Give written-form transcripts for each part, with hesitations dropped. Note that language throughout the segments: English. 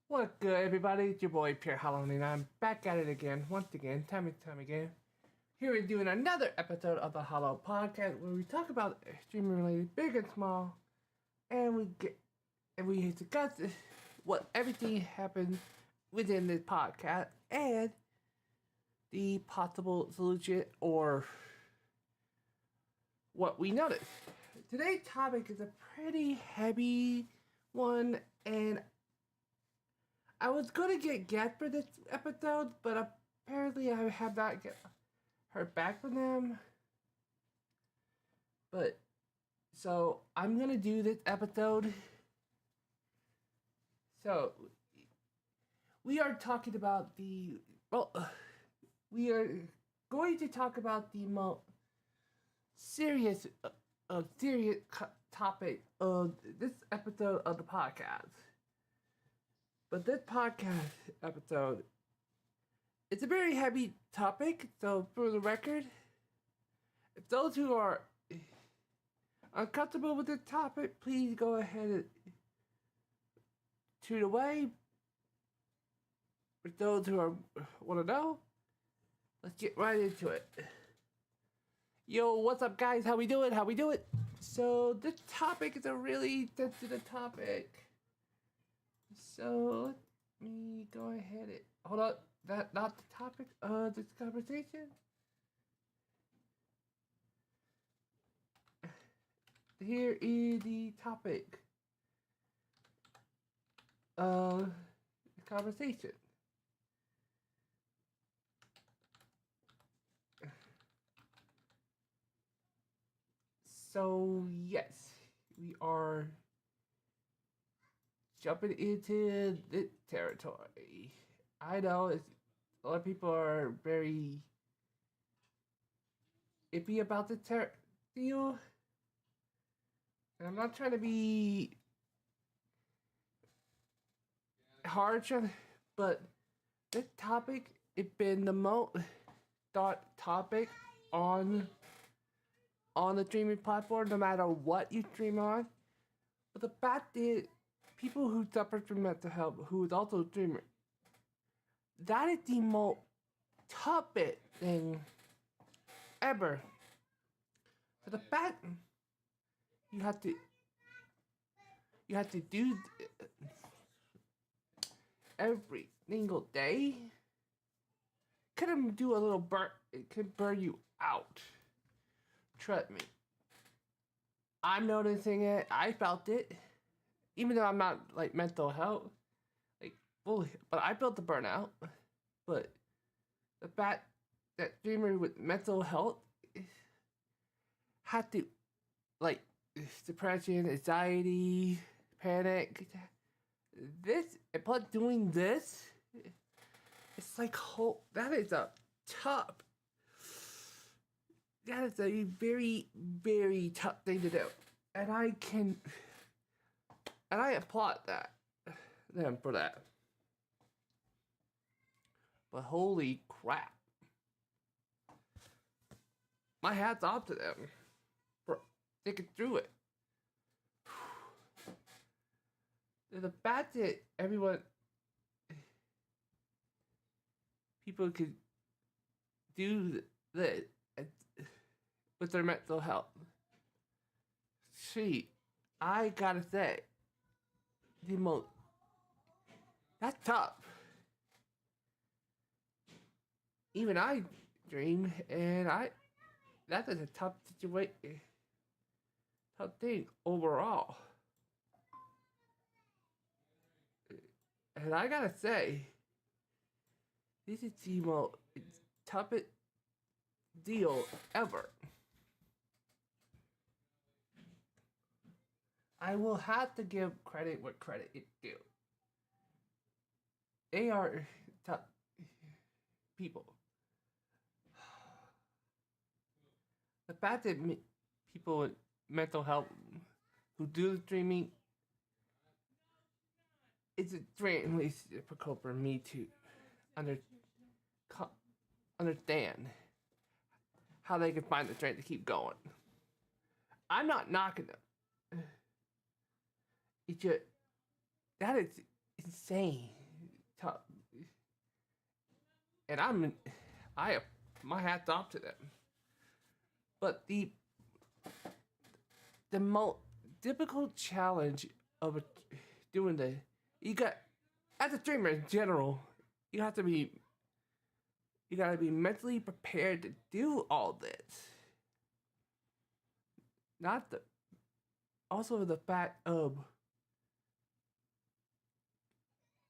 What good, everybody? It's your boy Pierre Halloween, and I'm back at it again, once again, time and time again. Here we're doing another episode of the Hollow Podcast, where we talk about streaming related, big and small, and we discuss what everything happened within this podcast and the possible solution or what we noticed. Today's topic is a pretty heavy one, and I was gonna get guests for this episode, but apparently I have not heard back from them. But so I'm gonna do this episode. So we are talking about we are going to talk about the most serious topic of this episode of the podcast. But this podcast episode, it's a very heavy topic, so for the record, if those who are uncomfortable with this topic, please go ahead and tune away. For those who want to know, let's get right into it. Yo, what's up, guys? How we doing? So this topic is a really sensitive topic. So let me go ahead and hold up. That not the topic of this conversation. Here is the topic of the conversation. So yes, we are jumping into the territory. I know a lot of people are very iffy about the deal. And I'm not trying to be harsh, but this topic has been the most thought topic on the streaming platform, no matter what you stream on. But the fact is, people who suffer from mental health, who is also a streamer, that is the most toughest thing ever. For the fact you have to do every single day, couldn't do a little burn. It could burn you out. Trust me. I'm noticing it. I felt it. Even though I'm not like mental health, like fully, but I felt the burnout. But the fact that streamer with mental health had to, like, depression, anxiety, panic. Plus doing this, it's like that is a tough. That is a very, very tough thing to do, and I applaud them for that. But holy crap. My hat's off to them for sticking through it. The fact that people could do this with their mental health. See, I gotta say, that's tough. Even I dream, and that is a tough situation, tough thing overall. And I gotta say, this is the most toughest deal ever. I will have to give credit where credit is due. They are tough people. The fact that people with mental health who do streaming, it's extremely difficult for me to understand how they can find the strength to keep going. I'm not knocking them. It's just, that is insane. tough, and I my hat's off to them. But the most difficult challenge of doing the you got as a streamer in general, you have to be you gotta be mentally prepared to do all this. Not the also the fact of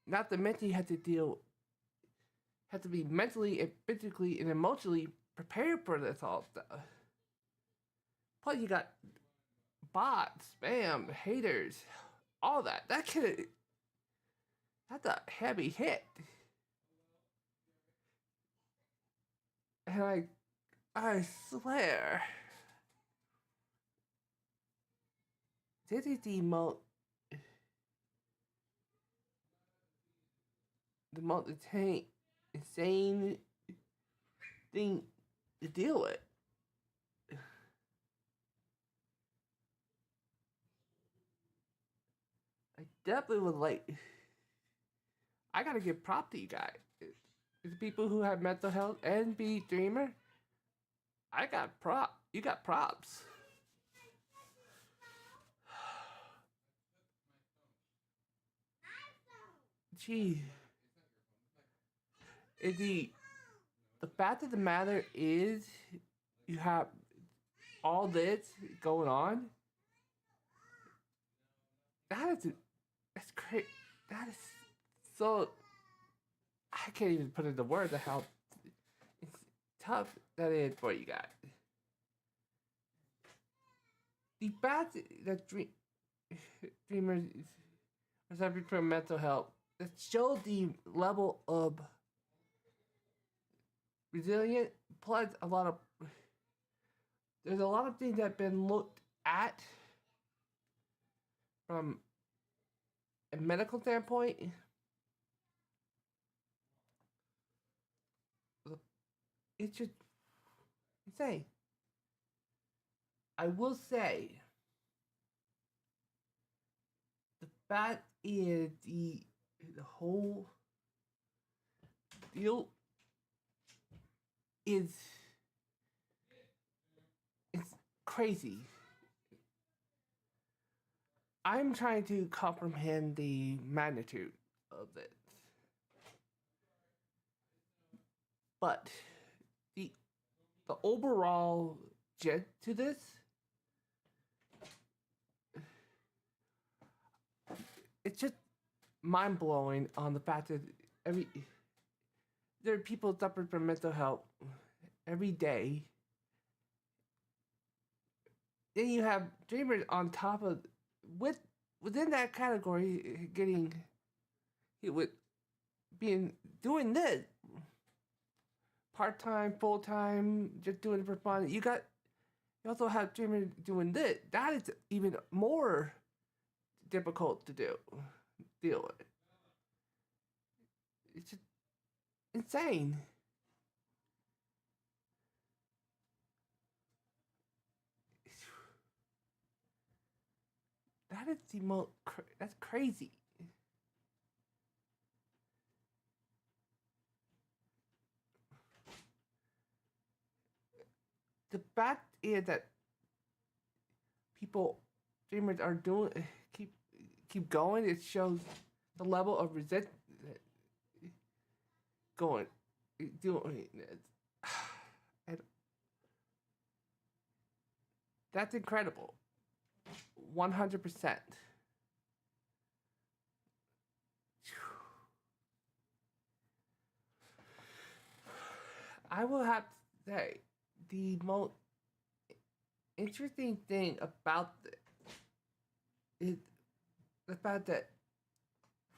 not the mentally have to be mentally and physically and emotionally prepared for this all stuff. Plus you got bots, spam, haters, all that. That's a heavy hit. And I swear, this is the most insane thing to deal with. I definitely would like. I gotta give prop to you guys. The people who have mental health and be dreamer. I got prop. You got props. Gee. The fact of the matter is, you have all this going on. That's crazy. That is so. I can't even put into words how it's tough that is for you guys. The fact that dreamers are suffering from mental health that shows the level of resilient. Plus, there's a lot of things that have been looked at from a medical standpoint. It's just insane. I will say the fact is the whole deal is it's crazy. I'm trying to comprehend the magnitude of it. But the overall jet to this, it's just mind blowing on the fact that there are people suffering from mental health every day. Then you have dreamers on top of within that category getting hit with being doing this part-time, full-time, just doing it for fun. You also have dreamers doing this. That is even more difficult to deal with. It's just insane. That is the most. That's crazy. The fact is that dreamers are doing keep going. It shows the level of resistance doing it. That's incredible. 100%. I will have to say the most interesting thing about this is the fact that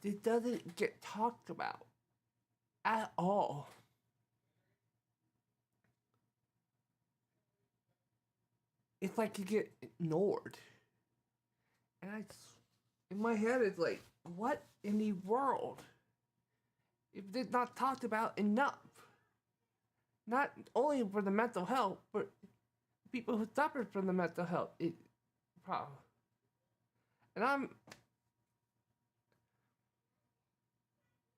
it doesn't get talked about at all. It's like you get ignored. And in my head, it's like, what in the world? If it's not talked about enough. Not only for the mental health, but people who suffer from the mental health problem. And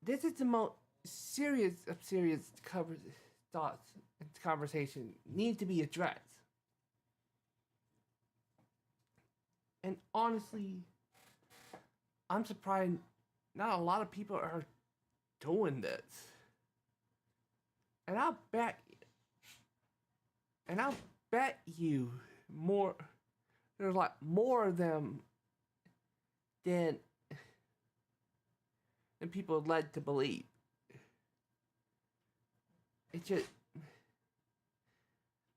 this is the most serious of serious thoughts and conversation need to be addressed. And honestly, I'm surprised not a lot of people are doing this. And I'll bet you more there's like more of them than people led to believe. It's just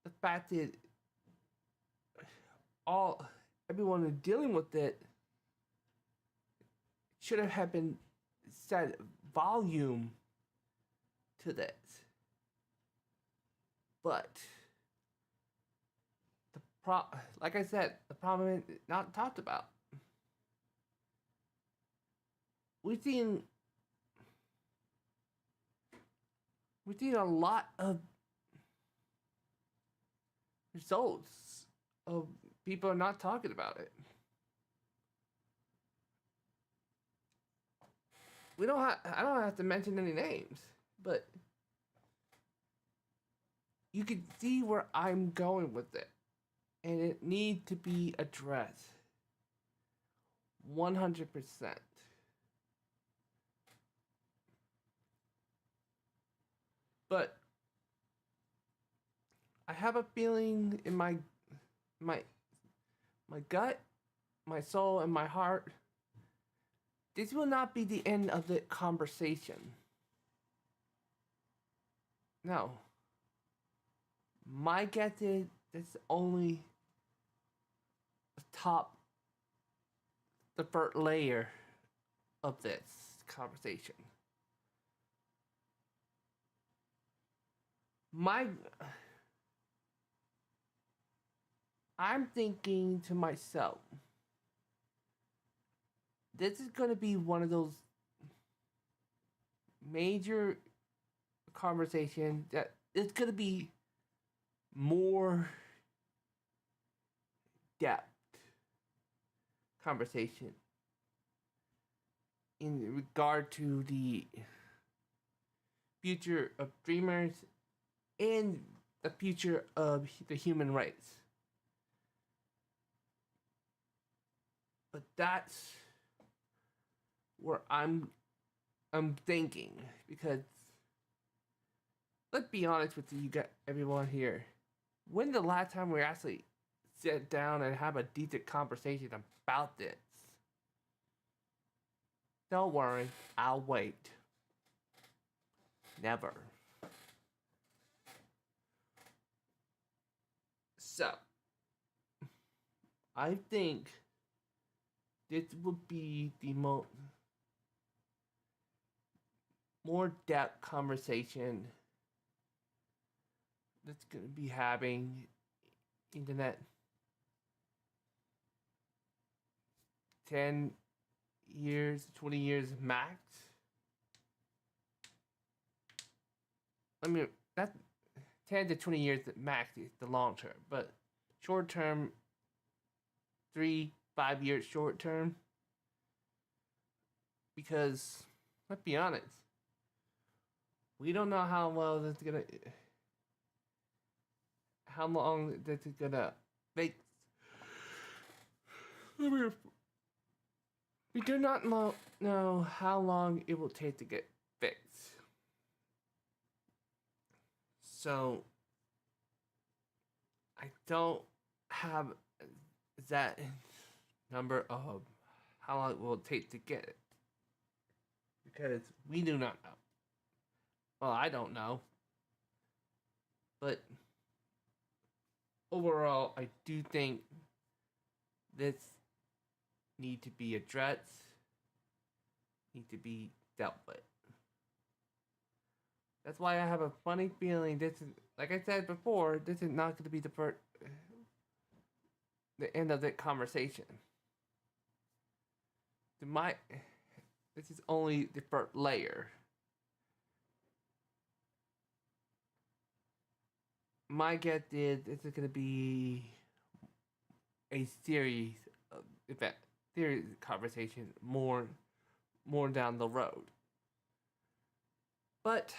the fact that everyone who's dealing with it should have been set volume to this. But like I said, the problem is not talked about. We've seen a lot of results of people are not talking about it. I don't have to mention any names, but you can see where I'm going with it. And it needs to be addressed 100%. But I have a feeling in my gut, my soul, and my heart, this will not be the end of the conversation. No. My guess is it's only the first layer of this conversation. I'm thinking to myself, this is going to be one of those major conversations that it's going to be more depth conversation in regard to the future of dreamers and the future of the human race. But that's where I'm thinking, because let's be honest with you guys, everyone here. When the last time we actually sit down and have a decent conversation about this? Don't worry, I'll wait. Never. So, I think this would be the more depth conversation that's going to be having internet 10 years, 20 years max. I mean, that's 10 to 20 years max is the long term, but short term, 3-5 years short term. Because, let's be honest, we don't know how long this is gonna make. We do not know how long it will take to get fixed. So, I don't have that number of how long it will take to get it. Because we do not know. Well, I don't know. But overall, I do think this need to be addressed, need to be dealt with. That's why I have a funny feeling this is, like I said before, this is not going to be the end of the conversation. This is only the first layer. My guess is this is going to be a series of conversation more down the road. But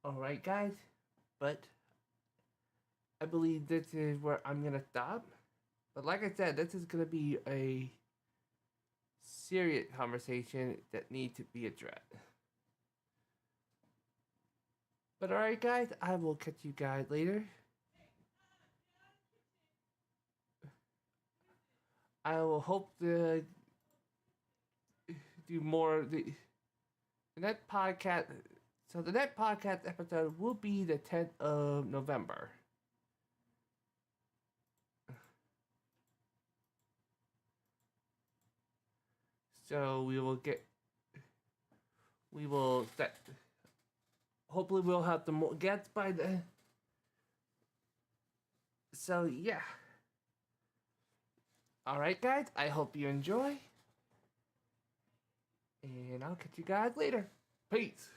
alright guys, but I believe this is where I'm gonna stop. But like I said, this is gonna be a serious conversation that needs to be addressed. But alright guys, I will catch you guys later. I will hope to do more the next podcast. So the next podcast episode will be the 10th of November. So we will set. Hopefully we'll have the more guests by then. So yeah. Alright guys, I hope you enjoy. And I'll catch you guys later. Peace.